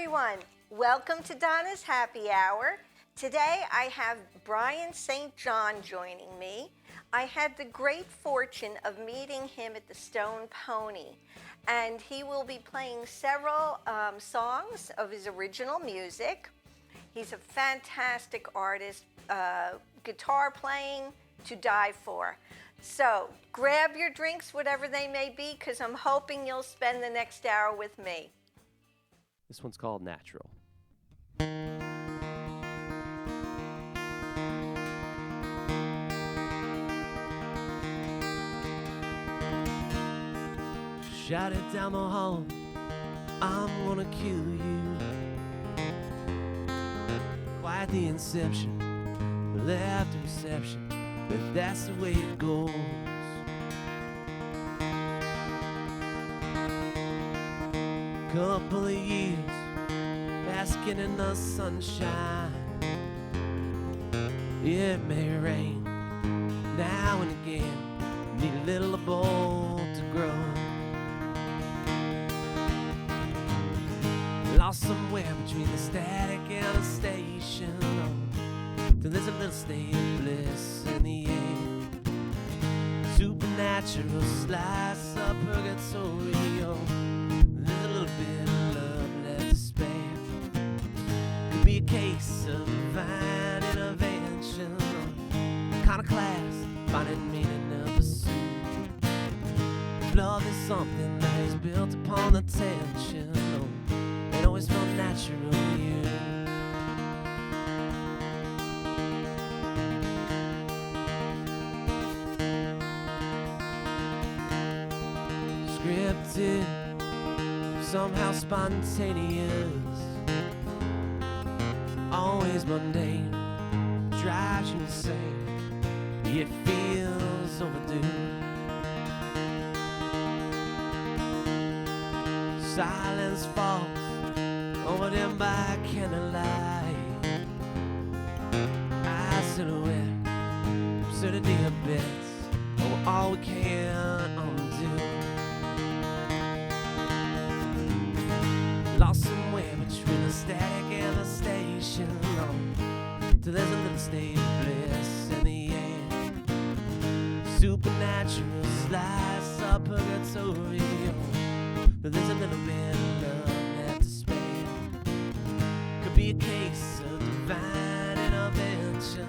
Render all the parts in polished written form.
everyone. Welcome to Donna's Happy Hour. Today I have Brian St. John joining me. I had the great fortune of meeting him at the Stone Pony, and he will be playing several songs of his original music. He's a fantastic artist, guitar playing to die for. So grab your drinks, whatever they may be, because I'm hoping you'll spend the next hour with me. This one's called Natural. Shouted down the hall, I'm gonna kill you. Quite the inception, left the reception, but that's the way it goes. Couple of years basking in the sunshine. It may rain now and again, need a little bold to grow. Lost somewhere between the static and the station. Till there's a little state of bliss in the air. Supernatural slice of purgatorio. There's a little bit of love left to spare. Could be a case of divine intervention, kind of class, finding meaning of pursuit. If love is something that is built upon the tension, it always felt natural to you. Scripted, somehow spontaneous, always mundane, drives you insane, it feels overdue. Silence falls over them by candlelight. I silhouette, absurdity of bits, oh, all we can undo. Lost somewhere between the static and the station, till there's a little state of bliss in the air. Supernatural slice of purgatorio, but there's a little bit of love left to spare. Could be a case of divine intervention,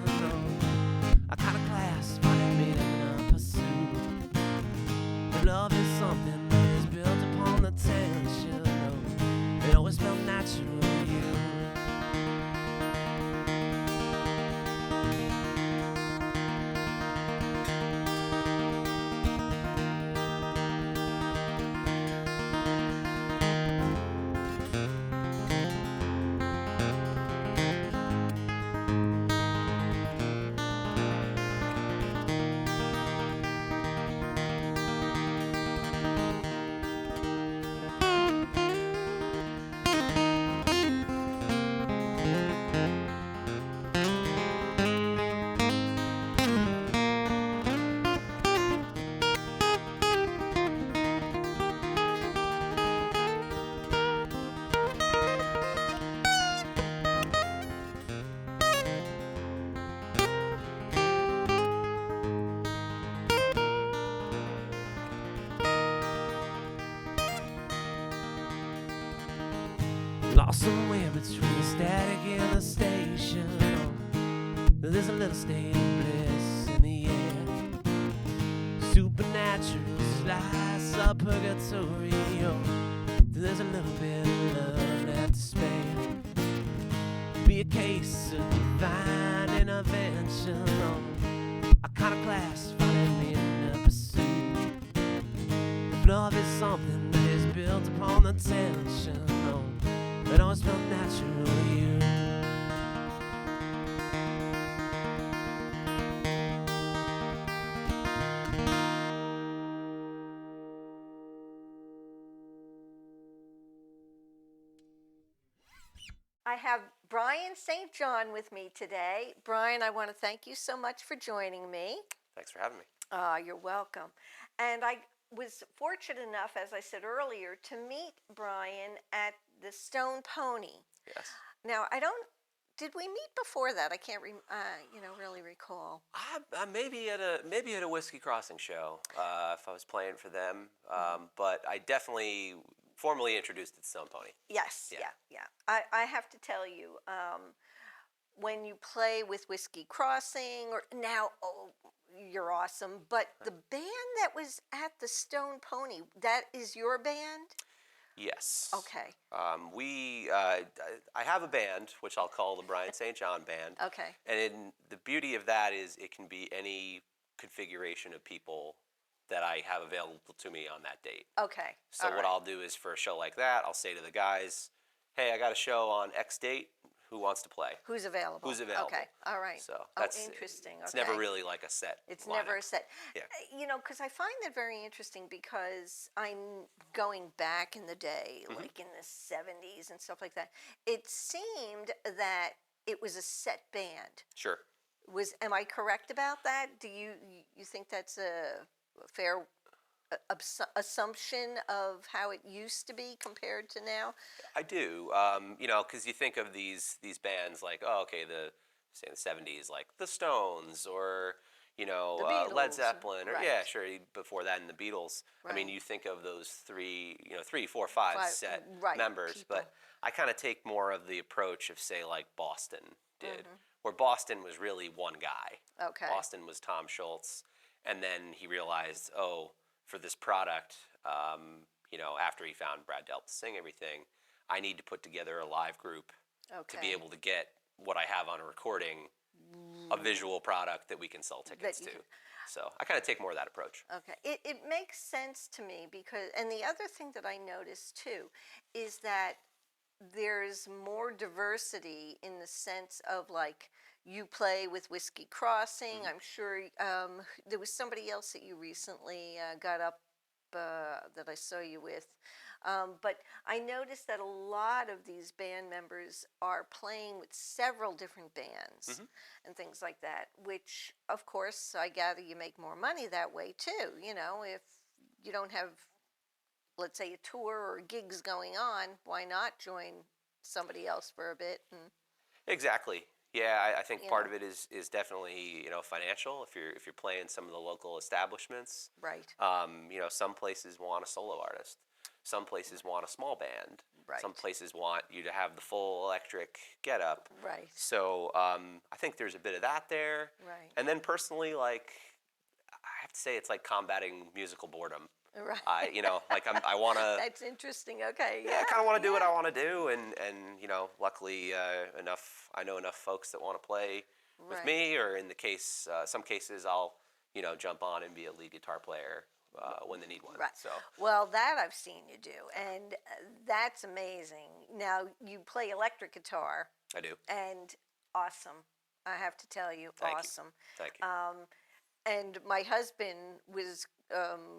a kind of class finding meaning of pursuit. If love is something that is built upon the tension, it always felt natural to you. Lost somewhere between the static and the station, there's a little state of bliss in the air. Supernatural slice of purgatorio, there's a little bit of love left to spare. Be a case of divine intervention, a kind of class finding meaning of pursuit. If love is something that is built upon the tension, it always felt natural to you. I have Brian St. John with me today. Brian, I want to thank you so much for joining me. Thanks for having me. You're welcome. And I was fortunate enough, as I said earlier, to meet Brian at the Stone Pony. Yes. Now, did we meet before that? I can't, really recall. Maybe at a Whiskey Crossing show, if I was playing for them. But I definitely formally introduced it to Stone Pony. Yes, Yeah. yeah. I have to tell you, when you play with Whiskey Crossing, or now, you're awesome. But the band that was at the Stone Pony, that is your band? Yes. Okay. I have a band, which I'll call the Brian St. John Band. Okay. And the beauty of that is it can be any configuration of people that I have available to me on that date. Okay. So All what right. I'll do is for a show like that, I'll say to the guys, hey, I got a show on X date. Who wants to play? Who's available? Who's available? Okay. All right. So that's interesting. It's Okay. never really like a set. It's lineup. never a set. Yeah. Because I find that very interesting because I'm going back in the day, like in the 70s and stuff like that. It seemed that it was a set band. Sure. Am I correct about that? Do you think that's a fair assumption of how it used to be compared to now? I do. Because you think of these bands like, say in the 70s, like the Stones or Beatles, Led Zeppelin, or right. sure, before that in the Beatles. I mean, Right. you think of those three, 4, 5 set right, members, people. but I kind of take more of the approach of, say, like Boston did, where Boston was really one guy. Okay. Boston was Tom Schultz, and then he realized, for this product, after he found Brad Delp to sing everything, I need to put together a live group to be able to get what I have on a recording, a visual product that we can sell tickets to. So I kind of take more of that approach. Okay. It makes sense to me because, and the other thing that I noticed too is that there's more diversity in the sense of like you play with Whiskey Crossing. I'm sure there was somebody else that you recently got up that I saw you with. But I noticed that a lot of these band members are playing with several different bands and things like that, which, of course, I gather you make more money that way too. If you don't have, let's say, a tour or gigs going on, why not join somebody else for a bit? Exactly. Yeah, I think part of it is definitely financial. If you're playing some of the local establishments, Right. Some places want a solo artist. Some places want a small band. Right. Some places want you to have the full electric getup. Right. So I think there's a bit of that there. Right. And then personally, like I have to say, it's like combating musical boredom. Right. I want to. That's interesting. Okay. Yeah, I kind of want to do what I want to do, and luckily I know enough folks that want to play with Right. me, or in the case, some cases I'll jump on and be a lead guitar player when they need one. Right. So Well, that I've seen you do, and that's amazing. Now, you play electric guitar, I do. and awesome. I have to tell you, Thank you. awesome. Thank you. And my husband was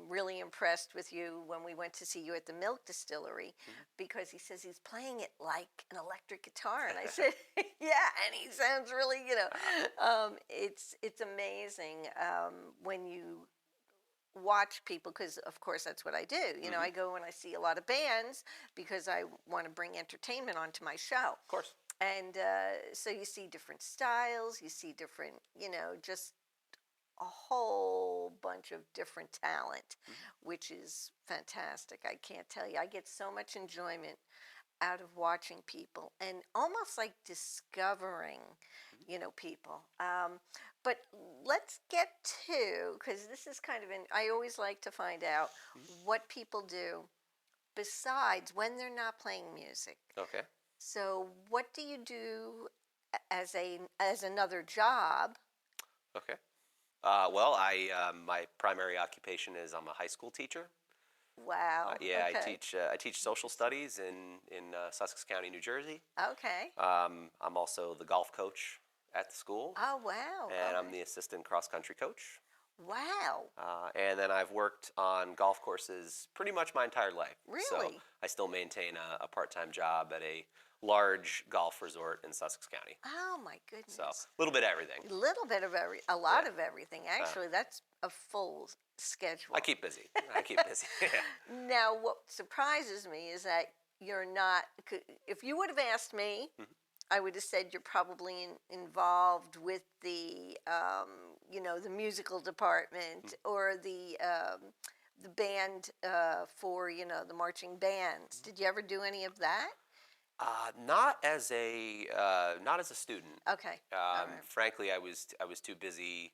really impressed with you when we went to see you at the Milk Distillery because he says he's playing it like an electric guitar. And I said, yeah, and he sounds really, it's amazing when you watch people, because of course that's what I do. I go and I see a lot of bands because I want to bring entertainment onto my show. Of course. And so you see different styles, you see different, just a whole bunch of different talent, which is fantastic. I can't tell you. I get so much enjoyment out of watching people and almost like discovering, people. But let's get to, because this is kind of I always like to find out what people do besides when they're not playing music. Okay. So what do you do as another job? Okay. My primary occupation is I'm a high school teacher. Wow. Yeah, Okay. I teach social studies in Sussex County, New Jersey. Okay. I'm also the golf coach at the school, Oh, wow. and All I'm the assistant cross country coach. Wow. And then I've worked on golf courses pretty much my entire life. So Really? I still maintain a part-time job at a large golf resort in Sussex County. Oh, my goodness. So a little bit of everything. A little bit of a lot of everything. Actually, that's a full schedule. I keep busy. Yeah. Now, what surprises me is that you're not. If you would have asked me, Mhm. I would have said you're probably involved with the, the musical department or the band for, the marching bands. Did you ever do any of that? Not as a student. Okay. All right. Frankly, I was too busy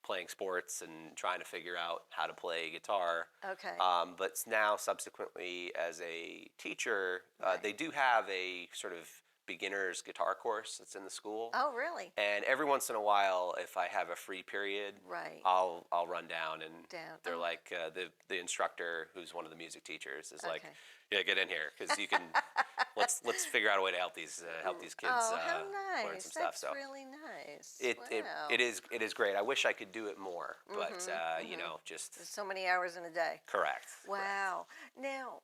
playing sports and trying to figure out how to play guitar. Okay. But now, subsequently, as a teacher, Right. they do have a sort of beginner's guitar course that's in the school. Oh, really? And every once in a while, if I have a free period, Right. I'll run down, and they're Oh. like the instructor, who's one of the music teachers, is like, Okay. yeah, get in here because you can. let's figure out a way to help these kids Oh, how learn nice. some stuff. That's So really nice. it, it Wow. it is great. I wish I could do it more, but just There's so many hours in a day. correct. Wow. Now,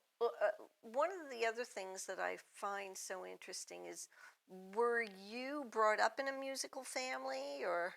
one of the other things that I find so interesting is, were you brought up in a musical family or?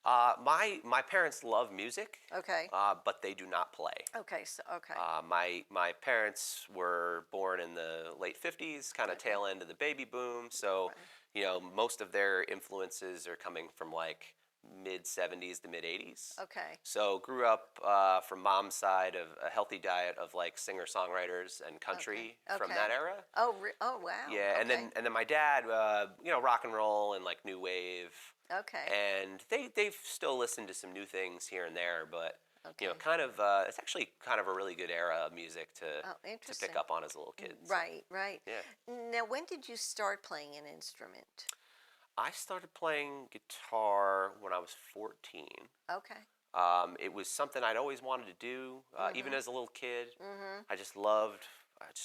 My parents love music, Okay. but they do not play. Okay. So okay. My parents were born in the late 50s, kind of Okay. tail end of the baby boom. So, Right. most of their influences are coming from like mid 70s to mid 80s. Okay. So grew up from mom's side of a healthy diet of like singer songwriters and country from Okay. that era. Oh. Oh. Wow. Yeah, and Okay. then my dad, rock and roll and like new wave, Okay. and they've still listened to some new things here and there, but Okay. kind of it's actually kind of a really good era of music to Oh, pick interesting. up on as little kids. Right. Right. Yeah. Now, when did you start playing an instrument? I started playing guitar when I was 14. Okay. It was something I'd always wanted to do, even as a little kid. Mm-hmm. I just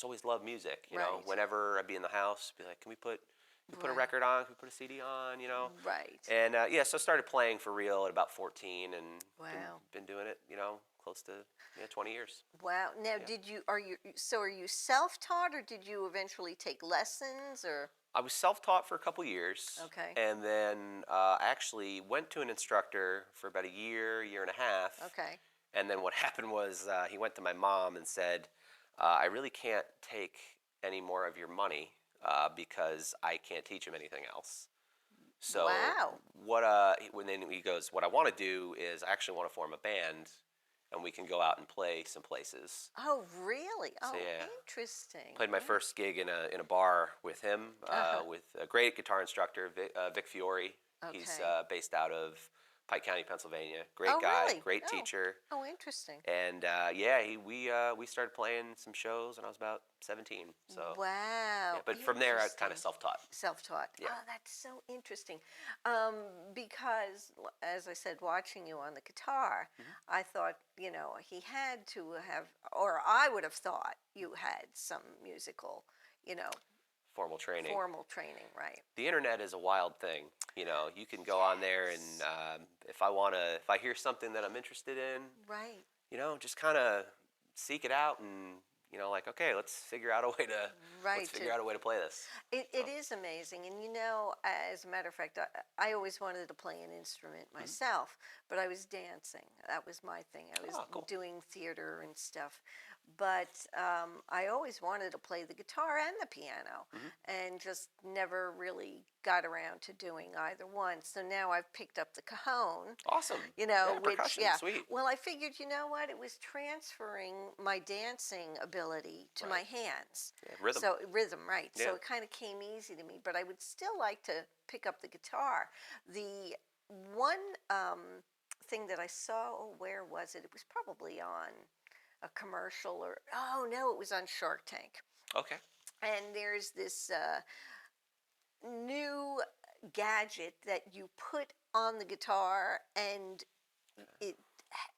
always loved music. Right. Whenever I'd be in the house, be like, can we put a Right. record on? Can we put a CD on? Right. And so I started playing for real at about 14, and Wow. been doing it, close to 20 years. Wow. Now, Yeah. are you self-taught, or did you eventually take lessons, or? I was self-taught for a couple years. Okay. And then I actually went to an instructor for about a year and a half. Okay. And then what happened was he went to my mom and said, I really can't take any more of your money because I can't teach him anything else. So Wow. then he goes, what I want to do is I actually want to form a band, and we can go out and play some places. Oh, really? Oh, yeah. interesting. Played my first gig in a bar with him, with a great guitar instructor, Vic Fiore. He's Okay. based out of Pike County, Pennsylvania. Great Oh, guy, really? great Oh. teacher. Oh, interesting. And we started playing some shows when I was about 17. So Wow. yeah, but from there I kind of Interesting. self-taught. Self-taught. Yeah. Oh, that's so interesting. Because, as I said, watching you on the guitar, I thought, he had to have, or I would have thought you had some musical, Formal training. formal training, right? The internet is a wild thing. You can go on there, and if I hear something that I'm interested in, Right. just kind of seek it out, and like, okay, let's figure out a way to Right, play this. It is amazing. And as a matter of fact, I always wanted to play an instrument myself, but I was dancing. That was my thing. I was Cool. doing theater and stuff. But I always wanted to play the guitar and the piano, and just never really got around to doing either one. So now I've picked up the cajon. Awesome. Which, percussion, sweet. Well, I figured, what? It was transferring my dancing ability to my Right. hands. Yeah, rhythm. So rhythm, right. So Yeah. it kind of came easy to me, but I would still like to pick up the guitar. The one thing that I saw, where was it? It was probably on a commercial, or, oh no, it was on Shark Tank. Okay. And there's this new gadget that you put on the guitar, and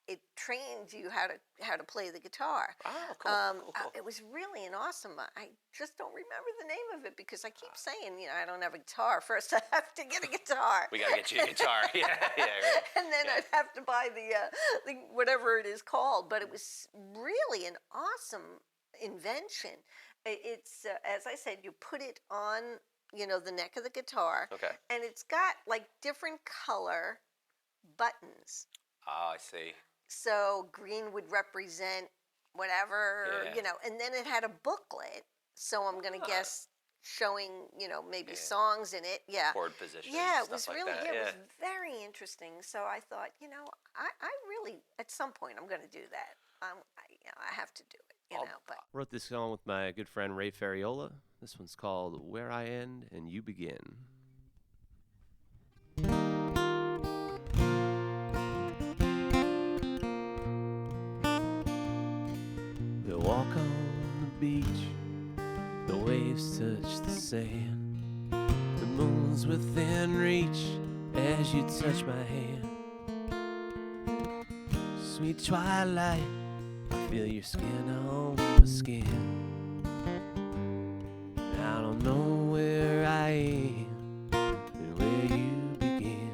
it trains you how to play the guitar. Oh, cool. Cool. It was really an awesome. I just don't remember the name of it because I keep saying, I don't have a guitar. First, I have to get a guitar. We gotta get you a guitar. Yeah, right. And then Yeah. I'd have to buy the whatever it is called. But it was really an awesome invention. It's as I said, you put it on, the neck of the guitar. Okay. And it's got like different color buttons. Oh, I see. So green would represent whatever, Yeah. and then it had a booklet. So I'm going to guess showing, maybe Yeah. songs in it. Yeah. Chord positions. Yeah, it stuff was like really, that. yeah, it Yeah. was very interesting. So I thought, I really, at some point, I'm going to do that. I have to do it, I'll- but Wrote this song with my good friend Ray Ferriola. This one's called Where I End and You Begin. We walk on the beach, the waves touch the sand. The moon's within reach as you touch my hand. Sweet twilight, I feel your skin on my skin. I don't know where I am and where you begin.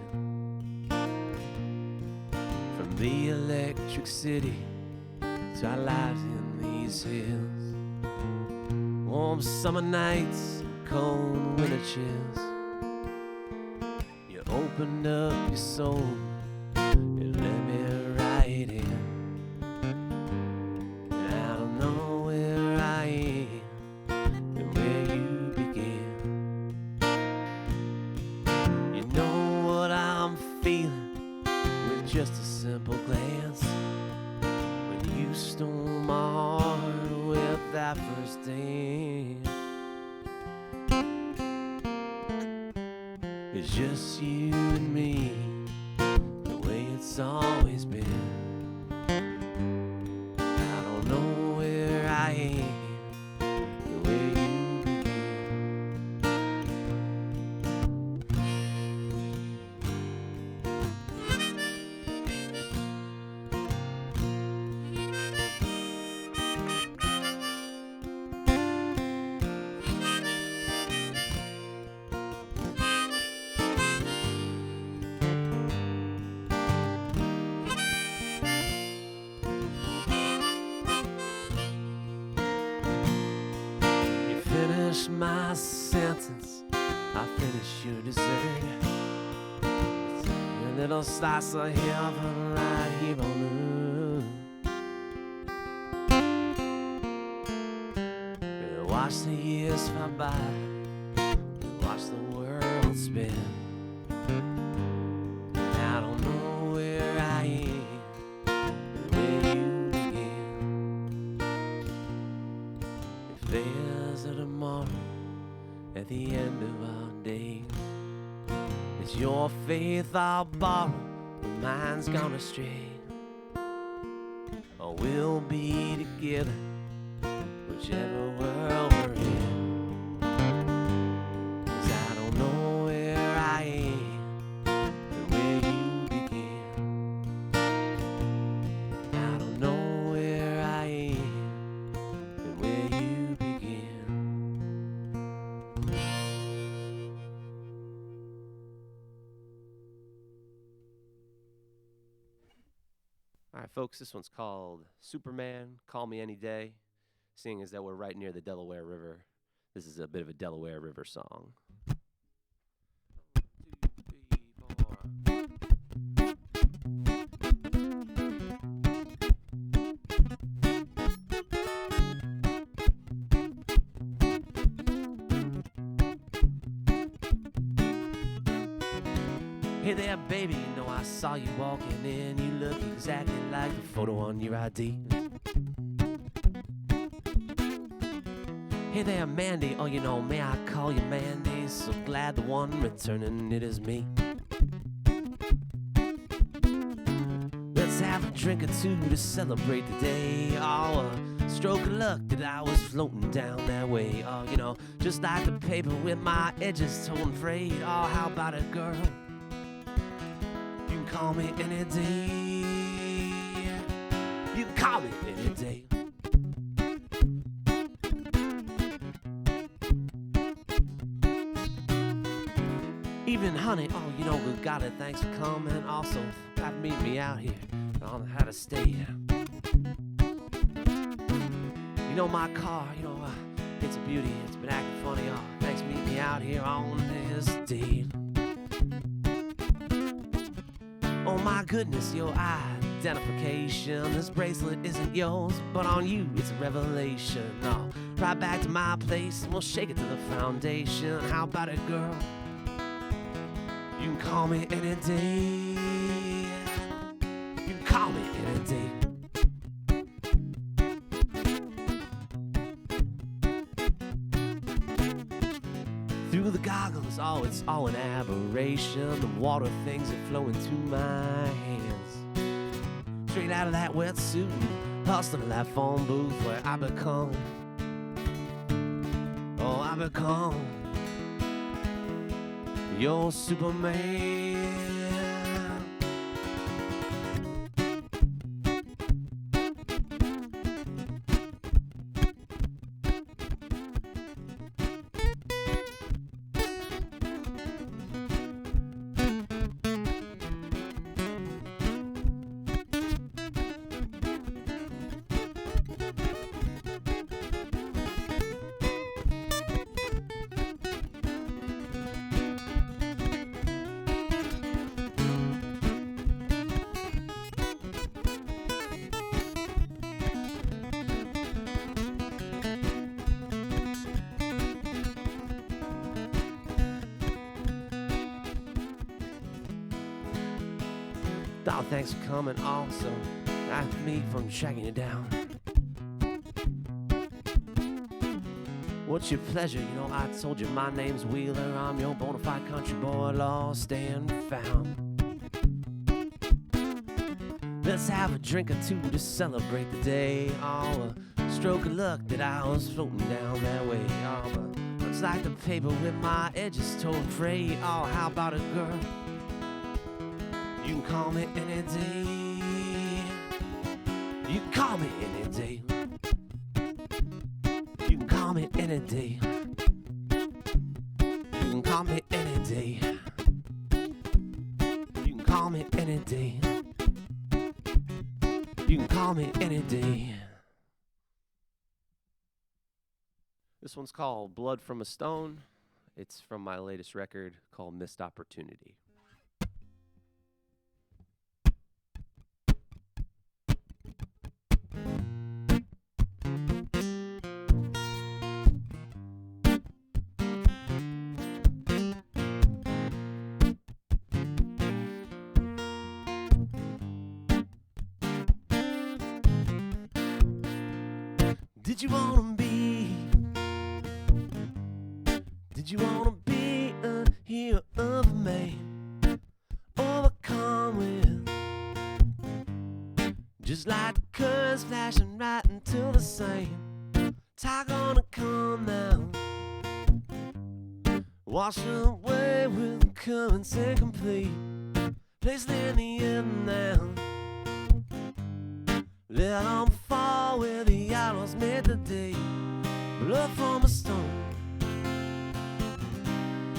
From the electric city to our lives in these hills, warm summer nights, cold winter chills. You opened up your soul and let me right in. And I don't know where I am and where you begin. You know what I'm feeling with just a simple glance. When you stole my heart with that first dance. It's just you and me, the way it's always been. I don't know where I am and where you You finish my sentence, I finish your dessert. It's a little slice of heaven right here on earth. You watch the years fly by, you watch the world spin. And I don't know where I am and where you begin. If there's a tomorrow at the end of our days, it's your faith I'll borrow when mine's gone astray. Or we'll be together, whichever world we're in. 'Cause I don't know where I am and where you begin. I don't know where I am and where you begin. All right, folks, this one's called Superman, Call Me Any Day. Seeing as that we're right near the Delaware River, this is a bit of a Delaware River song. 1, 2, 3, 4. Hey there, baby, you know I saw you walking in. You look exactly like the photo on your ID. Hey there, Mandy, oh, you know, may I call you Mandy? So glad the one returning it is me. Let's have a drink or two to celebrate the day. Oh, a stroke of luck that I was floating down that way. Oh, you know, just like the paper with my edges torn frayed. Oh, how about it, girl? You can call me any day. You can call me any day. Evening, honey. Oh, you know, we got it. Thanks for coming. Also, glad to meet me out here on how to stay. You know, my car, you know, it's a beauty. It's been acting funny. Oh, thanks for meeting me out here on this date. Oh my goodness, your identification. This bracelet isn't yours, but on you it's a revelation. Oh, right back to my place, and we'll shake it to the foundation. How about it, girl? You can call me any day. You can call me any day. Through the goggles, oh, it's all an aberration. The water things that flow into my hands. Straight out of that wetsuit, hustling to that phone booth where I become, oh, I become your Superman. Dog, thanks for coming also. After me from tracking you down. What's your pleasure? You know, I told you my name's Wheeler. I'm your bona fide country boy, lost and found. Let's have a drink or two to celebrate the day. Oh, a stroke of luck that I was floating down that way. Oh, but looks like the paper with my edges tore frayed. Oh, how about it, girl? You can call me any day. You can call me any day. You can call me any day. You can call me any day. You can call me any day. You can call me any day. This one's called Blood from a Stone. It's from my latest record called Missed Opportunity. Did you wanna be? Did you wanna be a hero of a man? Overcome with just like the currents flashing right into the sand. Tide gonna come now, wash away with the currents incomplete. Placed in the end now. Let them fall where the arrows made the day. Blood from a stone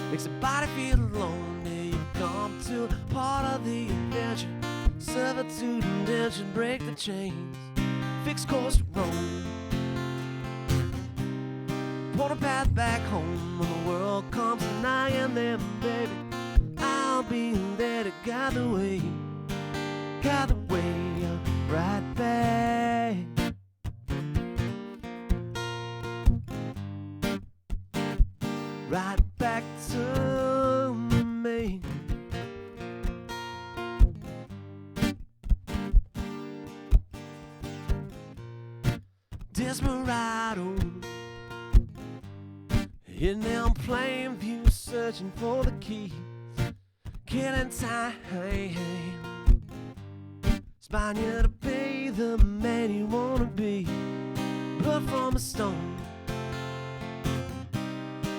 makes the body feel lonely. You come to a part of the adventure. Servitude and tension break the chains. Fixed course to Rome. Point a path back home when the world comes nigh, and then, baby, I'll be there to guide the way. Guide the way right back. Right back to me. Desperado in them plain view, searching for the key. Killing time, inspiring you to be the man you wanna be. Blood from a stone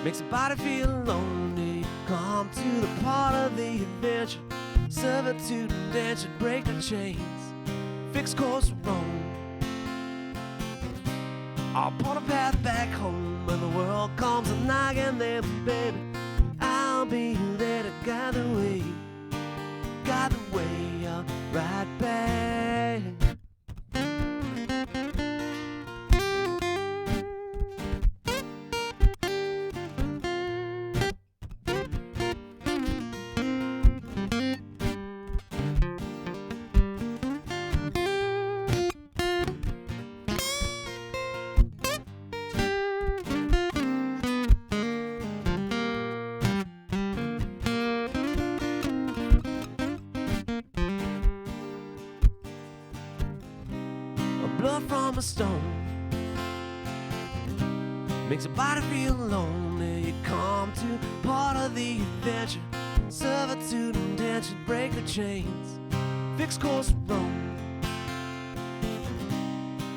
makes the body feel lonely. Come to the part of the adventure. Servitude and tension break the chains. Fixed course wrong. I'll point a path back home when the world comes a knocking, then, baby, I'll be there to guide the way. Guide the way right back. blood from a stone. Makes a body feel lonely. You come to part of the adventure. Servitude and tension, break the chains, fix course wrong.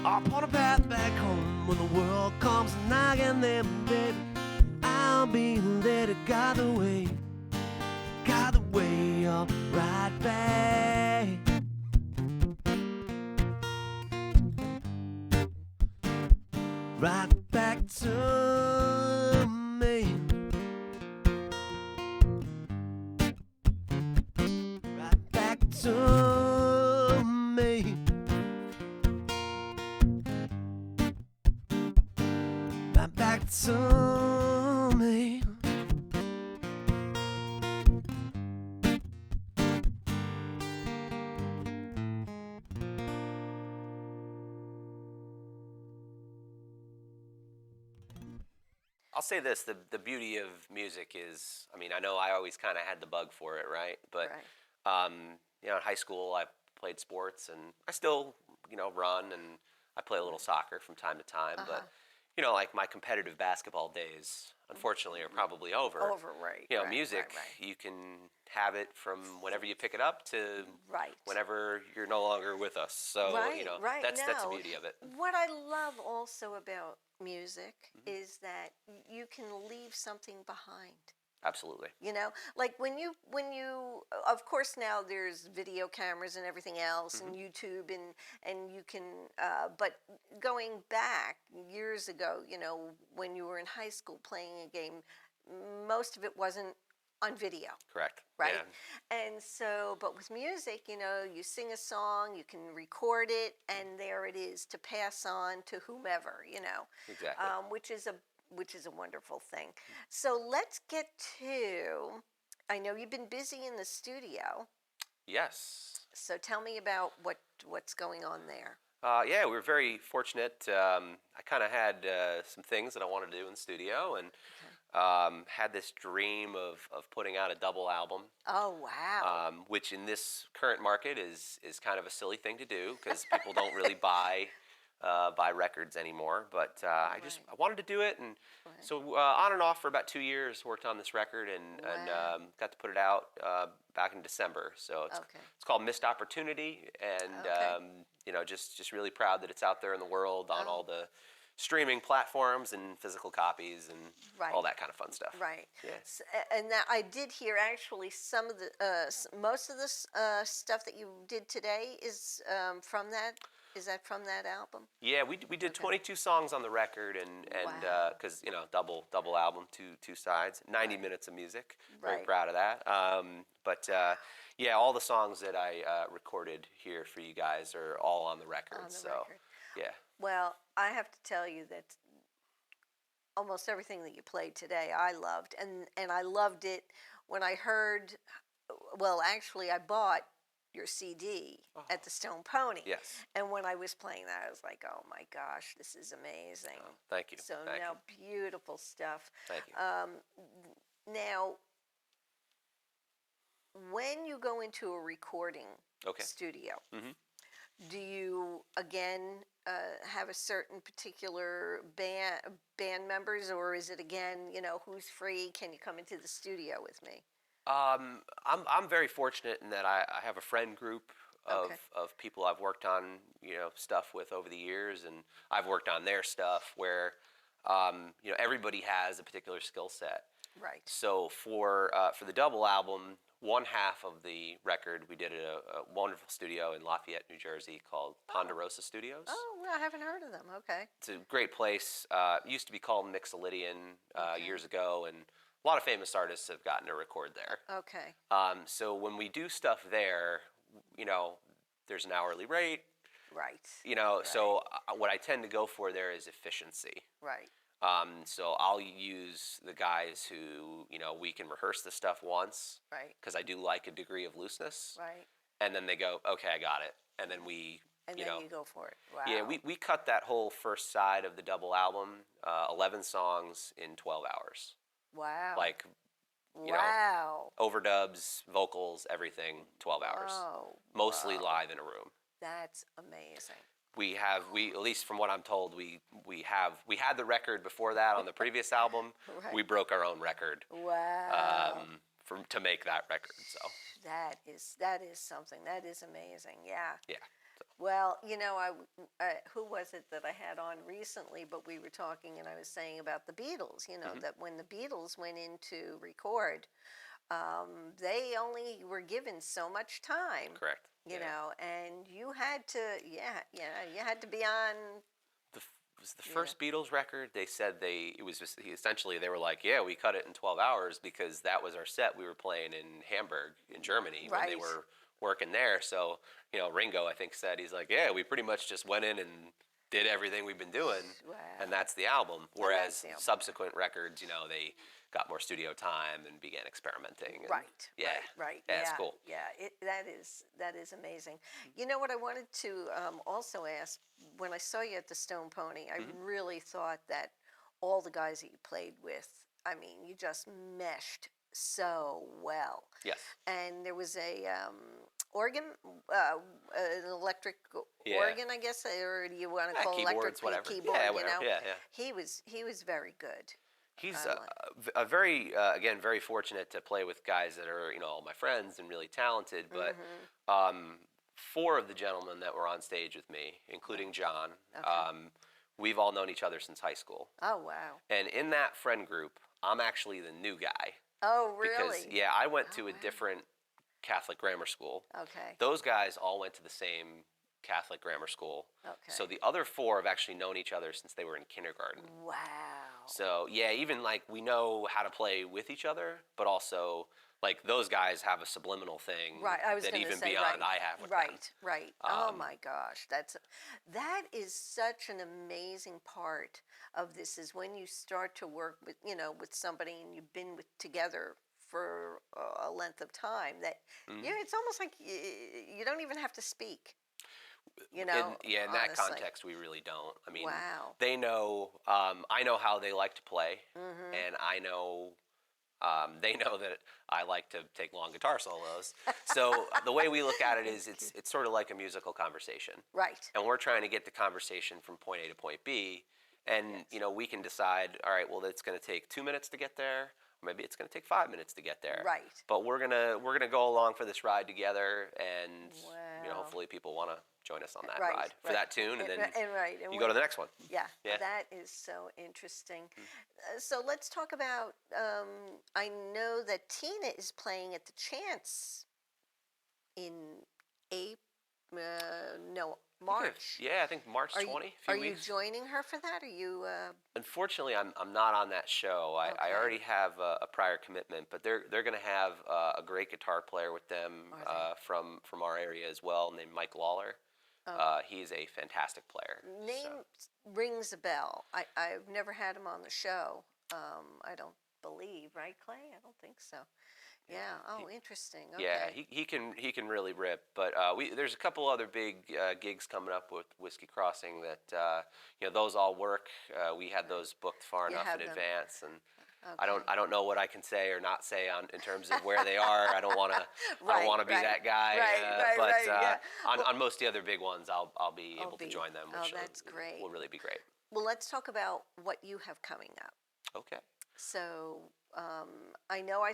Up on a path back home. When the world comes knocking, then baby, I'll be there to guide the way up right back. Right back to me. Right back to me. Right back to me. I'll say this: the beauty of music is, I mean, I know I always kind of had the bug for it, right? But you know, in high school, I played sports, and I still, you know, run, and I play a little soccer from time to time. But you know, like my competitive basketball days, unfortunately, are probably over. Right. You know, right, music, right. you can have it from whenever you pick it up to Right. whenever you're no longer with us. So Right, you know, right. that's the No. beauty of it. What I love also about music is that you can leave something behind. Absolutely. You know, like when you, of course now there's video cameras and everything else and YouTube and you can, but going back years ago, you know, when you were in high school playing a game, most of it wasn't on video. Correct. Right. Yeah. And so, but with music, you know, you sing a song, you can record it, and there it is to pass on to whomever, you know, Exactly. which is a wonderful thing. So let's get to, I know you've been busy in the studio, Yes. so tell me about what's going on there. Yeah, we were very fortunate. I kind of had some things that I wanted to do in the studio, and had this dream of putting out a double album. Oh, wow. Which in this current market is kind of a silly thing to do because people don't really buy records anymore. But I wanted to do it, and so on and off for about 2 years worked on this record, and got to put it out back in December. So it's called Missed Opportunity, and you know, just really proud that it's out there in the world on all the streaming platforms and physical copies and all that kind of fun stuff. Right. Yes. And that I did hear actually some of the most of this stuff that you did today is from that. Is that from that album? Yeah, we did 22 songs on the record, and because you know, double album, two sides, 90 minutes of music. Very proud of that. But yeah, all the songs that I recorded here for you guys are all on the record. Yeah. Well, I have to tell you that almost everything that you played today I loved, and I loved it when I heard. Well, actually, I bought your CD at the Stone Pony. Yes. And when I was playing that, I was like, oh my gosh, this is amazing. Oh, thank you. So now, beautiful stuff. Thank you. Now, when you go into a recording studio, do you again have a certain particular band members, or is it again, you know, who's free? Can you come into the studio with me? I'm very fortunate in that I have a friend group of people I've worked on, you know, stuff with over the years, and I've worked on their stuff where you know, everybody has a particular skill set. Right. So for the double album, one half of the record we did at a wonderful studio in Lafayette, New Jersey called Ponderosa Studios. Oh, well, I haven't heard of them. Okay. It's a great place. It used to be called Mixolydian years ago, and a lot of famous artists have gotten to record there. Okay. So when we do stuff there, you know, there's an hourly rate. Right. You know, so what I tend to go for there is efficiency. Right. So I'll use the guys who, you know, we can rehearse the stuff once. Right. Because I do like a degree of looseness. Right. And then they go, okay, I got it. And then we, you go for it. Wow. Yeah, we cut that whole first side of the double album, 11 songs in 12 hours. Wow. Like, you know, overdubs, vocals, everything, 12 hours. Oh, mostly live in a room. That's amazing. we at least from what I'm told, we had the record before that on the previous album. Right. We broke our own record Wow. to make that record. So That is something. That is amazing. Yeah. yeah. Well, who was it that I had on recently? But we were talking, and I was saying about the Beatles. That when the Beatles went in to record, they only were given so much time. Correct. And you had to, you had to be on. It was the first Beatles record. They said it was just essentially they were like, yeah, we cut it in 12 hours because that was our set. We were playing in Hamburg in Germany when they were working there. So Ringo I think said he's like, yeah, we pretty much just went in and did everything we've been doing, and that's the album. Whereas subsequent records, they got more studio time and began experimenting. And Right. Yeah, it's cool. Yeah, that is amazing. You know what I wanted to also ask, when I saw you at the Stone Pony, I really thought that all the guys that you played with, I mean, you just meshed so well. Yes. And there was a organ, an electric organ, I guess, or do you want to call keyboards, electric whatever. keyboard? Yeah, whatever. Yeah. He was very good. He's a very again very fortunate to play with guys that are all my friends and really talented. But 4 of the gentlemen that were on stage with me, including John, we've all known each other since high school. Oh wow! And in that friend group, I'm actually the new guy. Oh really? Because I went to a different Catholic grammar school. Okay. Those guys all went to the same Catholic grammar school. Okay. So the other 4 have actually known each other since they were in kindergarten. Wow. So even like we know how to play with each other, but also like those guys have a subliminal thing that even beyond I have with them. Right. Oh my gosh, that is such an amazing part of this, is when you start to work with with somebody and you've been together for a length of time that it's almost like you don't even have to speak. In that context, we really don't. I mean, they know. I know how they like to play, and I know they know that I like to take long guitar solos. So the way we look at it is, it's sort of like a musical conversation, right? And we're trying to get the conversation from point A to point B, and we can decide. All right, well, it's going to take 2 minutes to get there. Maybe it's going to take 5 minutes to get there. Right. But we're gonna go along for this ride together, and hopefully people want to join us on that ride for that tune, and then you go to the next one. Yeah. That is so interesting. So let's talk about. I know that Tina is playing at the Chance in March. Yeah, I think March 20. Are you joining her for that? Are you? Unfortunately, I'm not on that show. I already have a prior commitment, but they're going to have a great guitar player with them from our area as well, named Mike Lawler. He's a fantastic player. Name rings a bell. I've never had him on the show. I don't believe, right, Clay? I don't think so. Yeah. Oh, interesting. Okay. Yeah, he can really rip. But there's a couple other big gigs coming up with Whiskey Crossing that those all work. We had those booked far enough in advance, and I don't know what I can say or not say in terms of where they are. I don't want to be that guy. On most of the other big ones, I'll be able to join them, which that's great. Will really be great. Well, let's talk about what you have coming up. Okay. So I know I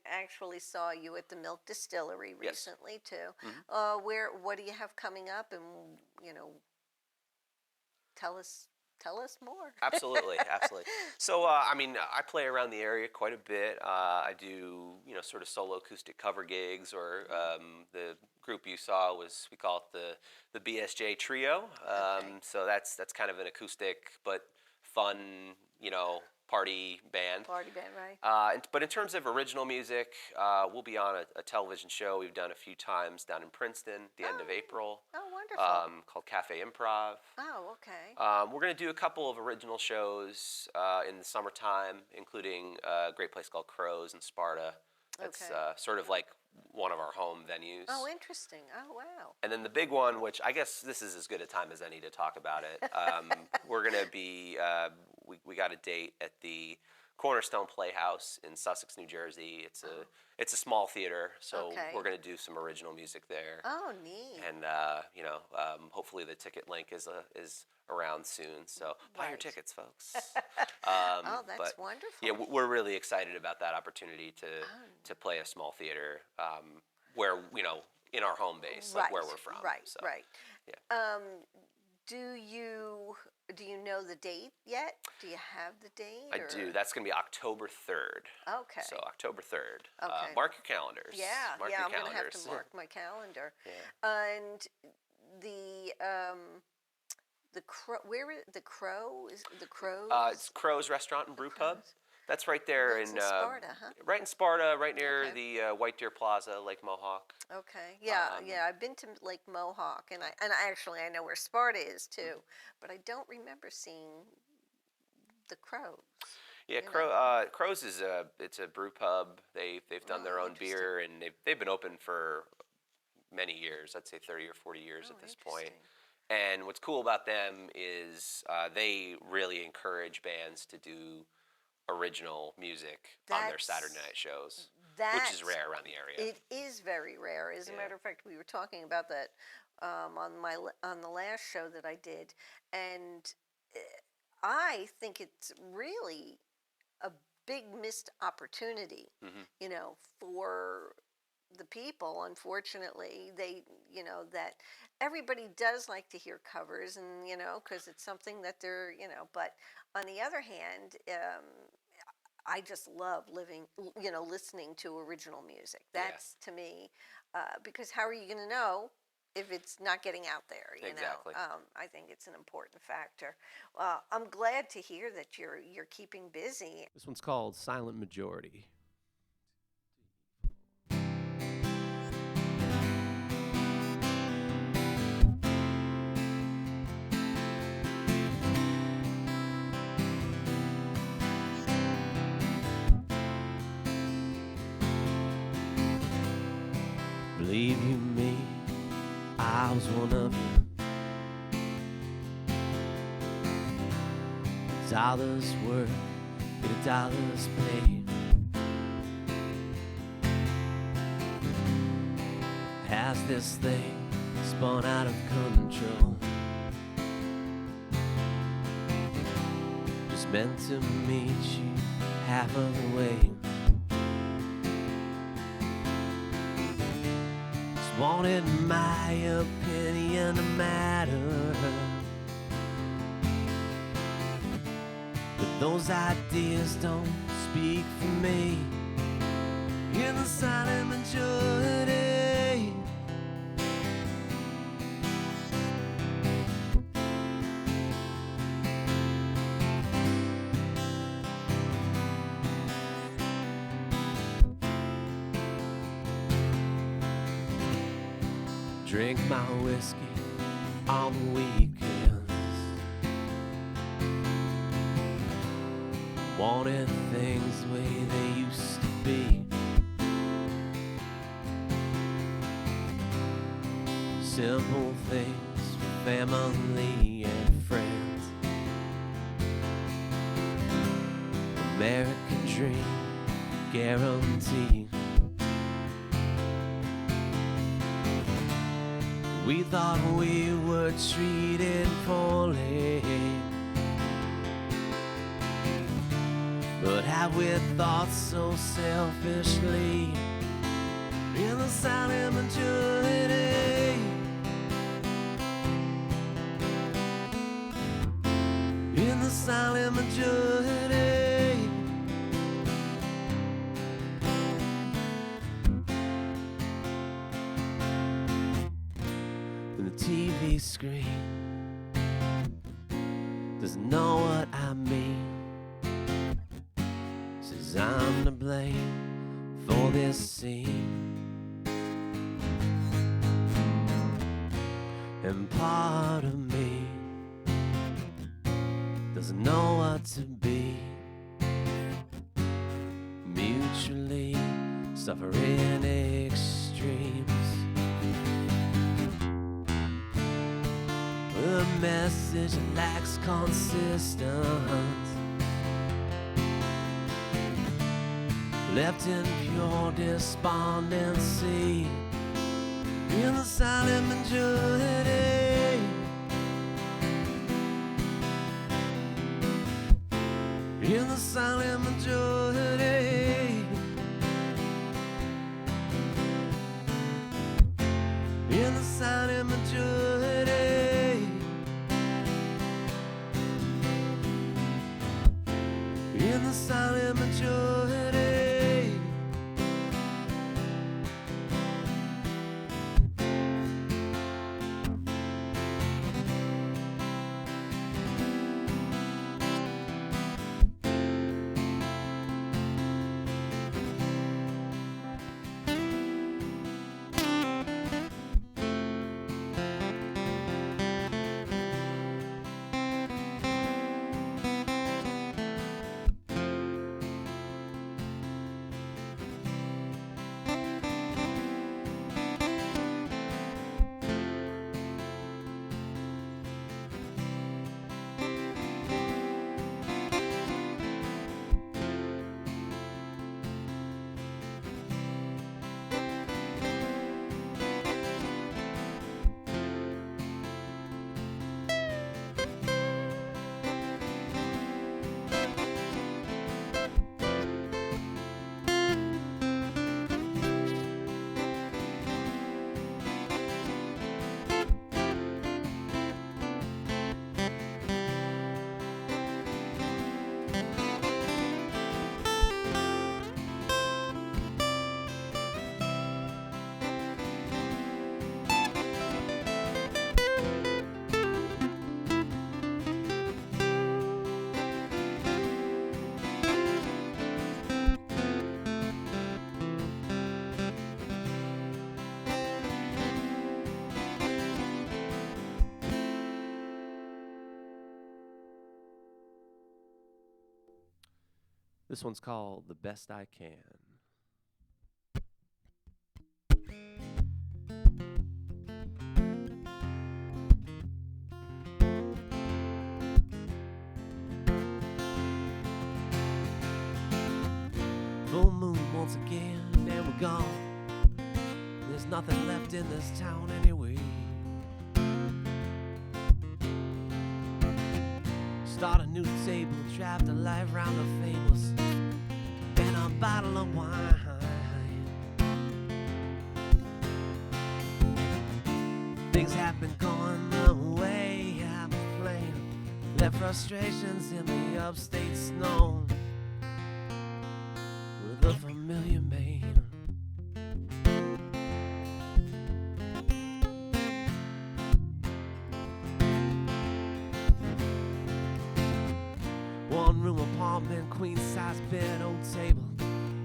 actually saw you at the Milk Distillery recently too. What do you have coming up, and tell us more. Absolutely. So I play around the area quite a bit. I do sort of solo acoustic cover gigs, or the group you saw we call it the BSJ Trio. So that's kind of an acoustic but fun party band. Right. But in terms of original music, we'll be on a television show we've done a few times down in Princeton at the end of April. Oh, wonderful. Called Cafe Improv. Oh, okay. We're going to do a couple of original shows in the summertime, including a great place called Crows in Sparta. It's sort of like one of our home venues. Oh, interesting. Oh, wow. And then the big one, which I guess this is as good a time as any to talk about it, we're going to be, we got a date at the Cornerstone Playhouse in Sussex, New Jersey. It's a small theater, so Okay. we're going to do some original music there. Oh, neat. And hopefully the ticket link is around soon. So buy your Right. tickets, folks. Oh, that's but, wonderful. Yeah, we're really excited about that opportunity to play a small theater where in our home base, like where we're from. Right, So, right. Yeah. Do you know the date yet? Do you have the date? I do. That's going to be October 3rd. Okay. So October 3rd. Okay. Mark your calendars. Yeah, Mark yeah, your I'm going to have calendars. to mark my calendar. Yeah. And the Crow, the Crow is the Crows? It's Crow's Restaurant and Brew Pub. That's right there That's in Sparta, huh? Right in Sparta, right near Okay. the White Deer Plaza, Lake Mohawk. Okay. Yeah, Um, yeah. I've been to Lake Mohawk, and I know where Sparta is too, but I don't remember seeing the Crows. Yeah, You know. Crow's is it's a brew pub. They've done their Oh, own beer, and they've been open for many years. I'd say 30 or 40 years Oh, at this point. interesting. And what's cool about them is they really encourage bands to do original music on their That's- Saturday night shows, which That's is rare around the area. It is very rare. As a Yeah. matter of fact, we were talking about that on the last show that I did, and I think it's really a big missed opportunity. For the people. Unfortunately, that everybody does like to hear covers, and because it's something that they're. But on the other hand, I just love listening to original music. That's to me, because how are you going to know if it's not getting out there? Exactly. I think it's an important factor. I'm glad to hear that you're keeping busy. This one's called Silent Majority. Believe you me, I was one of you. Dollars work, get a dollar's pay. Has this thing spun out of control? Just meant to meet you half of the way. Just wanted my opinion to matter. But those ideas don't speak for me. In the silent majority. Drink my whiskey on the weekends. Wanted things the way they used to be. Simple things for family and friends. American dream guaranteed. We thought we were treated poorly, but have we thought so selfishly? In the silent majority, in the silent majority. The TV screen doesn't know what I mean. Says I'm to blame for this scene. And part of me doesn't know what to be. Mutually suffering extremes. A message that lacks consistence. left in pure despondency, in the silent majority, in the silent majority, in the silent majority, in the silent majority. This one's called The Best I Can. Full moon once again, and we're gone. There's nothing left in this town anyway. Start a new table, draft a life round of fables, and a bottle of wine. Things have been going the way I've planned. Left frustrations in the upstate snow with a familiar man. One room apartment, queen size bed, old table,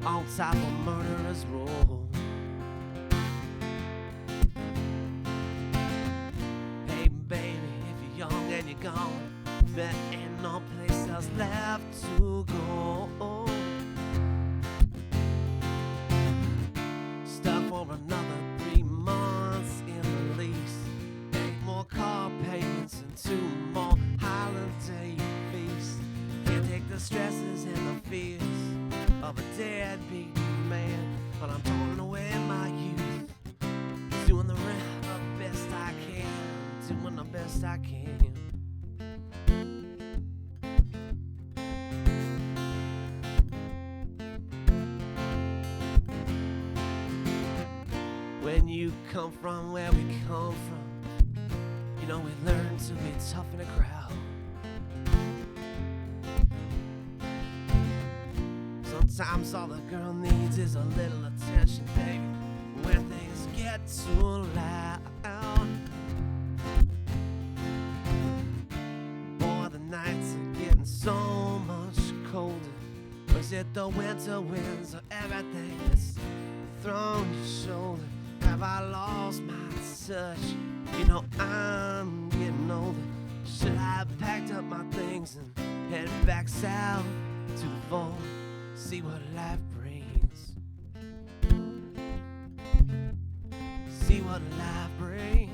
on top of murderer's row. Hey baby, if you're young and you're gone, there ain't no place else left to go. Stuck for another 3 months in the lease, 8 more car payments and 2 more holiday feasts. Can't take the stresses and the fears of a deadbeat man, but I'm throwing away my youth, doing the best I can, doing the best I can. When you come from where we come from, you know we learn to be tough in a crowd. Sometimes all the girl needs is a little attention, baby, when things get too loud. Boy, the nights are getting so much colder. Was it the winter winds or everything that's thrown your shoulder? Have I lost my touch? You know I'm getting older. Should I have packed up my things and head back south to the fall? See what life brings. See what life brings.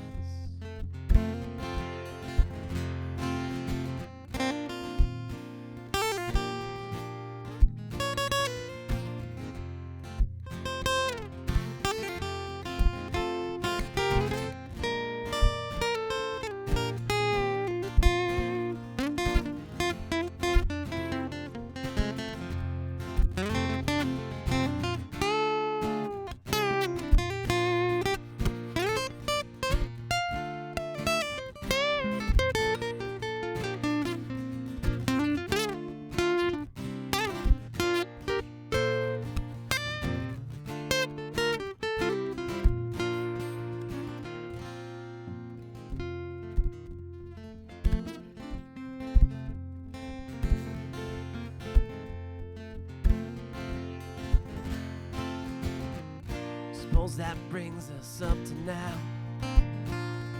knows that brings us up to now.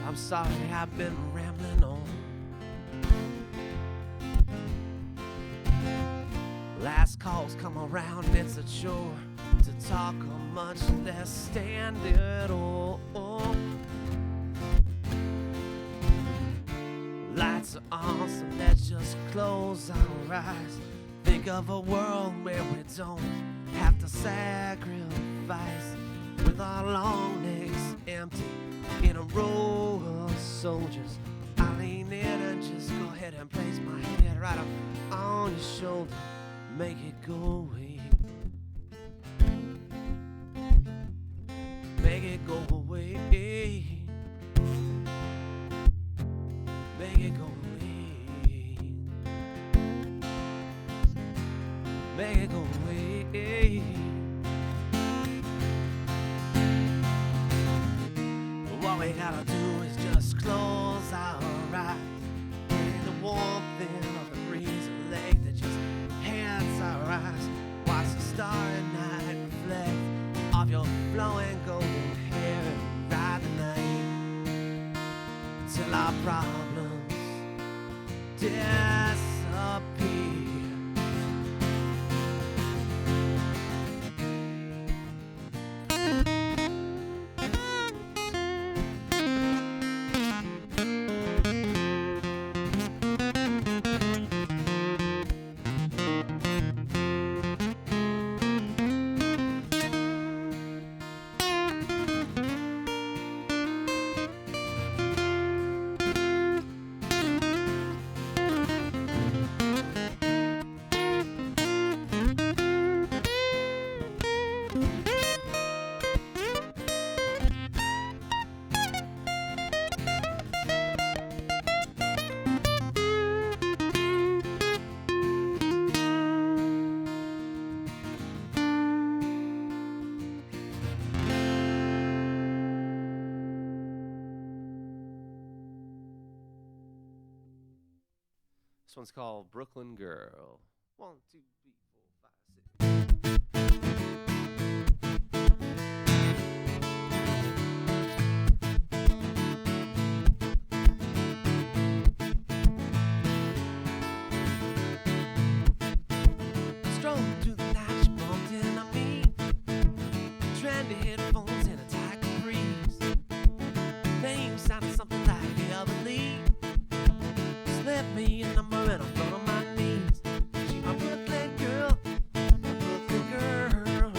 I'm sorry I've been rambling on. Last calls come around, it's a chore to talk or much less stand it all. Lights are on, so let's just close our eyes. Think of a world where we don't have to sacrifice, with our long necks empty in a row of soldiers. I lean in and just go ahead and place my head right up on your shoulder. Make it go away. Make it go away. Make it go away. Make it go away. What we gotta do is just close our eyes in the warmth of the breeze of the lake that just hands our eyes. Watch the starry night reflect off your flowing golden hair and ride the night till our problems disappear. This one's called Brooklyn Girl. 1, 2, 3, 4, 5, 6. Strolling through the night, she bumped into me. Trendy headphones and a tight breeze. Name sounded something like Evelyn. Slipped me a number and I'm on my knees. She my Brooklyn girl, Brooklyn girl.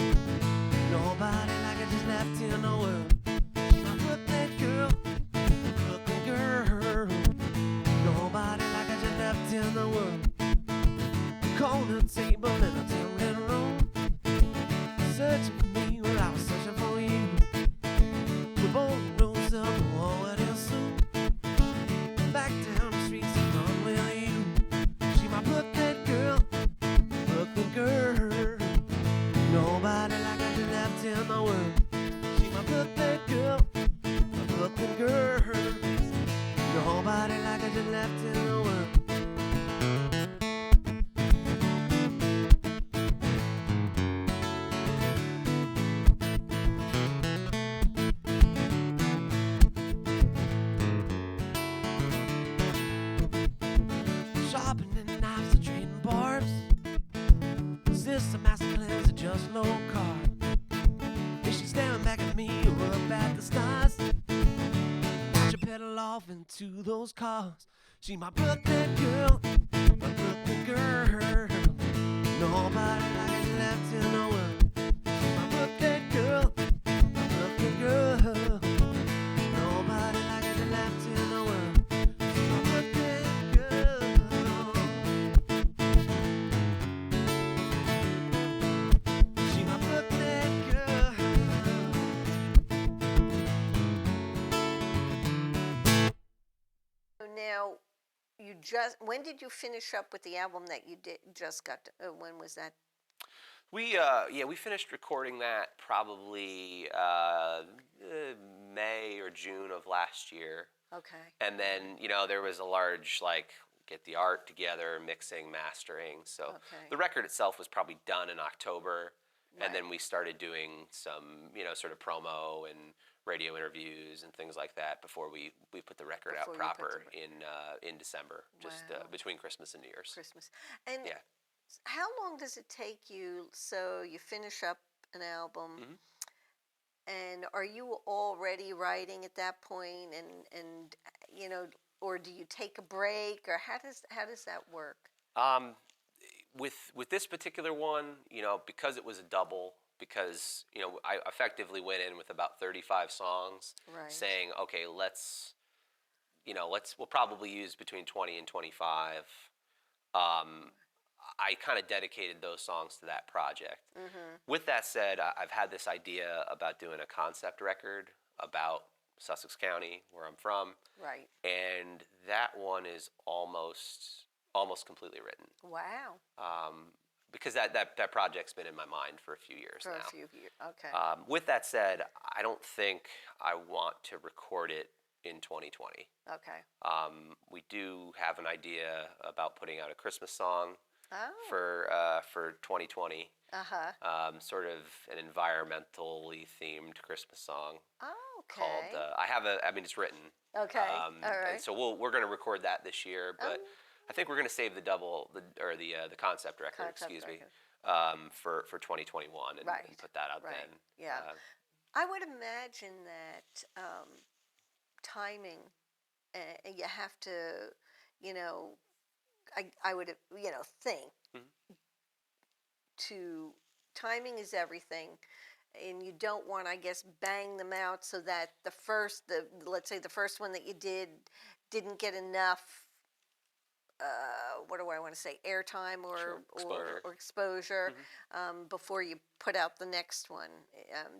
Nobody like I just left in the world. She my Brooklyn girl, Brooklyn girl. Nobody like I just left in the world. Corner table in a tin room, searching for me while I was searching for you. We both rose up and walked in soon. Back down the streets and run with you. She my Brooklyn girl, Brooklyn girl. Nobody like I just left in the world. She my Brooklyn girl, Brooklyn girl. Nobody like I just left in the world. Sharpening knives and trading barbs. Is this a master cleanse or just low carb? Is she staring back at me or up at the stars? Watch her pedal off into those cars. She my Brooklyn girl, my Brooklyn girl. Nobody like I left in the world. She my Brooklyn girl, my Brooklyn girl. Nobody like I left in the world. She my Brooklyn girl. She my Brooklyn girl. Now, when did you finish up with the album that you just got? When was that? We finished recording that probably May or June of last year. Okay. And then, there was a large, get the art together, mixing, mastering. So Okay. the record itself was probably done in October. And then we started doing some, sort of promo and radio interviews and things like that before we put the record out proper in December, just between Christmas and New Year's. Christmas. And Yeah. how long does it take you? So you finish up an album, and are you already writing at that point? And or do you take a break, or how does that work? With this particular one, because it was a double, because I effectively went in with about 35 songs, saying, okay, we'll probably use between 20 and 25. I kind of dedicated those songs to that project. With that said, I've had this idea about doing a concept record about Sussex County, where I'm from. Right. And that one is almost completely written. Wow. Because that project's been in my mind for a few years now. For a few years, okay. With that said, I don't think I want to record it in 2020. Okay. We do have an idea about putting out a Christmas song for 2020. Sort of an environmentally themed Christmas song. Oh, okay. Called it's written. Okay. All right. And so we're going to record that this year, but I think we're going to save the concept record, for 2021 and put that out then. Yeah. I would imagine that timing, you have to, I would, think to timing is everything. And you don't want, I guess, bang them out so that let's say the first one that you didn't get enough, what do I want to say, airtime or exposure before you put out the next one.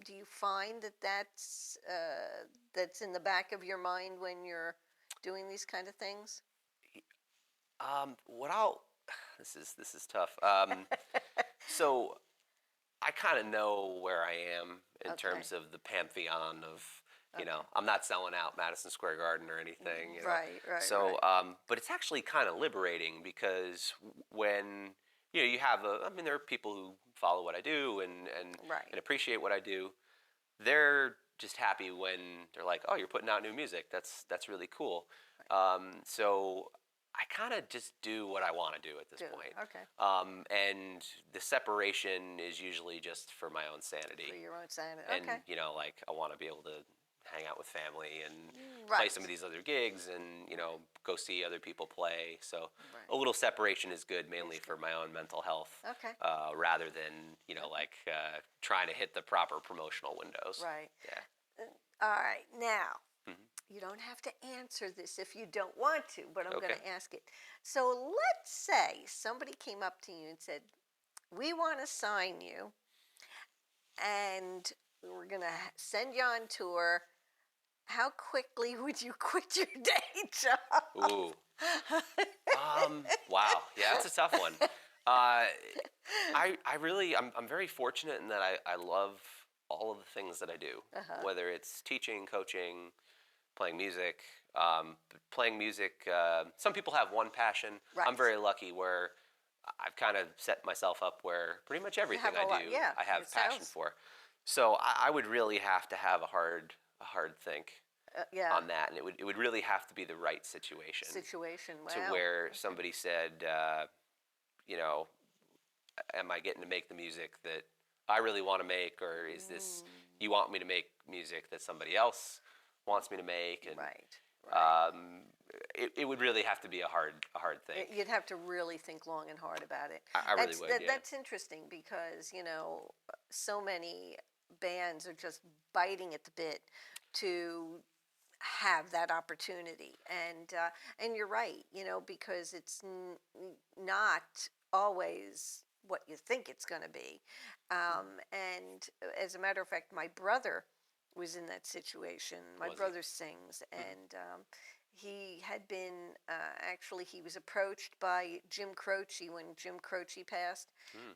Do you find that that's in the back of your mind when you're doing these kind of things? This is tough. So I kind of know where I am in terms of the pantheon of, I'm not selling out Madison Square Garden or anything. Right. So, but it's actually kind of liberating because when, you have there are people who follow what I do and appreciate what I do. They're just happy when they're like, oh, you're putting out new music. That's really cool. So I kind of just do what I want to do at this point. Okay. And the separation is usually just for my own sanity. For your own sanity. And, Okay. I want to be able to hang out with family and play some of these other gigs and, go see other people play. So a little separation is good, mainly for my own mental health. Okay. Rather than, trying to hit the proper promotional windows. Right. Yeah. All right. Now, you don't have to answer this if you don't want to, but I'm going to ask it. So let's say somebody came up to you and said, we want to sign you, and we're going to send you on tour. How quickly would you quit your day job? Ooh. Wow. Yeah, that's a tough one. I'm very fortunate in that I love all of the things that I do, whether it's teaching, coaching, playing music. Some people have one passion. Right. I'm very lucky where I've kind of set myself up where pretty much everything I do, I have passion for. So I would really have to have a hard think on that, and it would really have to be the right situation. Wow. To where somebody said, am I getting to make the music that I really want to make, or is this you want me to make music that somebody else wants me to make? And it would really have to be a hard thing. You'd have to really think long and hard about it. I really would. That's interesting because so many bands are just biting at the bit to have that opportunity, and you're right. Because it's not always what you think it's going to be. And as a matter of fact, my brother was in that situation. My brother sings, and he had been, actually, he was approached by Jim Croce when Jim Croce passed,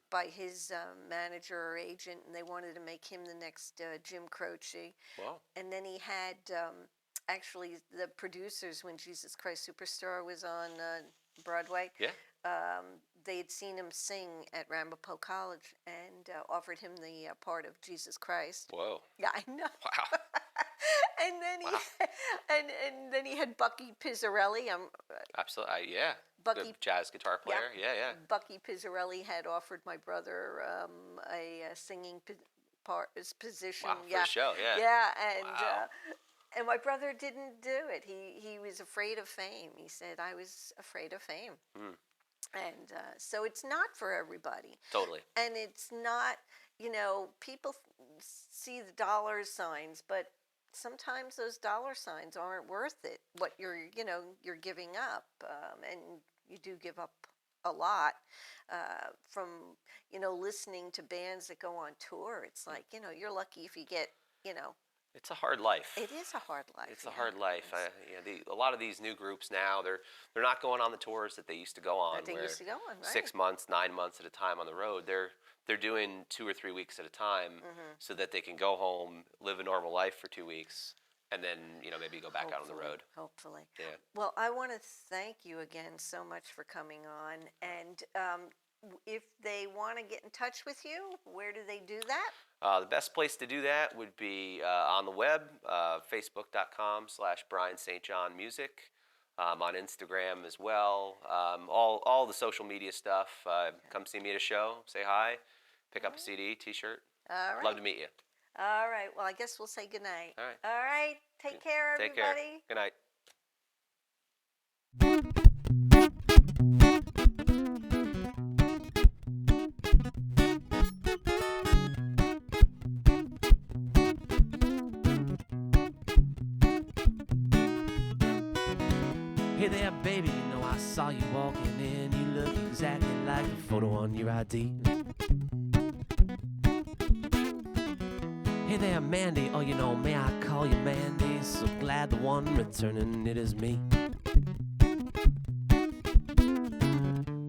by his manager or agent, and they wanted to make him the next Jim Croce. Wow. And then he had, actually, the producers, when Jesus Christ Superstar was on Broadway, they had seen him sing at Ramapo College and offered him the part of Jesus Christ. Whoa. Yeah, I know. Wow. And then Wow. and then he had Bucky Pizzarelli. Absolutely. Yeah. Bucky, Good jazz guitar player. Yeah. Bucky Pizzarelli had offered my brother a singing position. Wow. For a show. Yeah. Yeah, and Wow. and my brother didn't do it. He was afraid of fame. He said, "I was afraid of fame." Mm. And so it's not for everybody. Totally. And it's not, people see the dollar signs, but sometimes those dollar signs aren't worth it. What you're giving up, and you do give up a lot from, listening to bands that go on tour. It's like, you're lucky if you get, It's a hard life. it is a hard life. It's a hard life. A lot of these new groups now, they're not going on the tours that they used to go on. That they used to go on, right? 6 months, 9 months at a time on the road. They're doing 2 or 3 weeks at a time, so that they can go home, live a normal life for 2 weeks, and then maybe go back out on the road. Hopefully. Yeah. Well, I want to thank you again so much for coming on. And if they want to get in touch with you, where do they do that? The best place to do that would be on the web, facebook.com/Brian St. John Music. On Instagram as well. All the social media stuff. Come see me at a show. Say hi. Pick up a CD, T-shirt. All right. Love to meet you. All right. Well, I guess we'll say goodnight. All right. All right. Take care, Take everybody. care. Good night. Hey there, baby, I saw you walking in. You look exactly like the photo on your ID. Hey there, Mandy, may I call you Mandy? So glad the one returning it is me.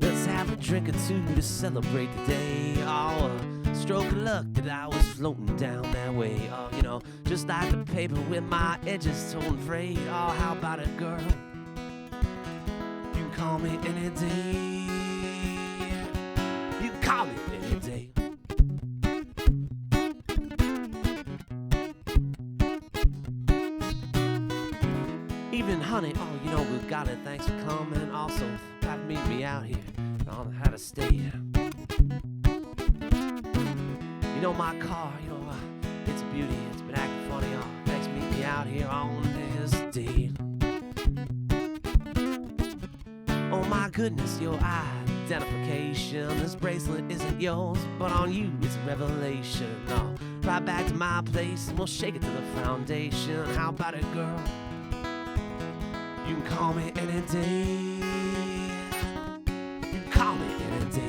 Let's have a drink or two to celebrate the day. Oh, a stroke of luck that I was floating down that way. Oh, just like the paper with my edges torn frayed. Oh, how about it, girl? You call me any day. You call me any day. Evening, honey. Oh, we got it. Thanks for coming. Also, have to meet me out here on how to stay. My car. It's a beauty. It's been acting funny. Oh, thanks for meeting me out here on this date. Oh my goodness, your identification. This bracelet isn't yours, but on you it's a revelation. Oh, right back to my place and we'll shake it to the foundation. How about it, girl? You can call me any day. You can call me any day.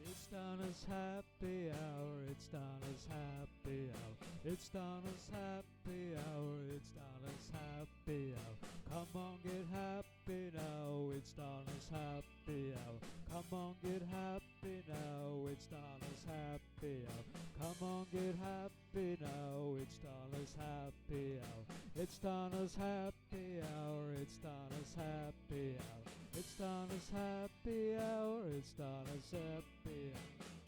It's Donna's happy hour, it's Donna's happy hour, it's Donna's happy hour, it's Donna's happy hour. Come on, get happy now, it's Donna's happy hour. Come on, get happy now, it's Donna's happy hour. Come on, get happy now, it's Donna's happy hour. It's Donna's happy hour, it's Donna's happy hour. It's Donna's happy hour, it's Donna's happy hour.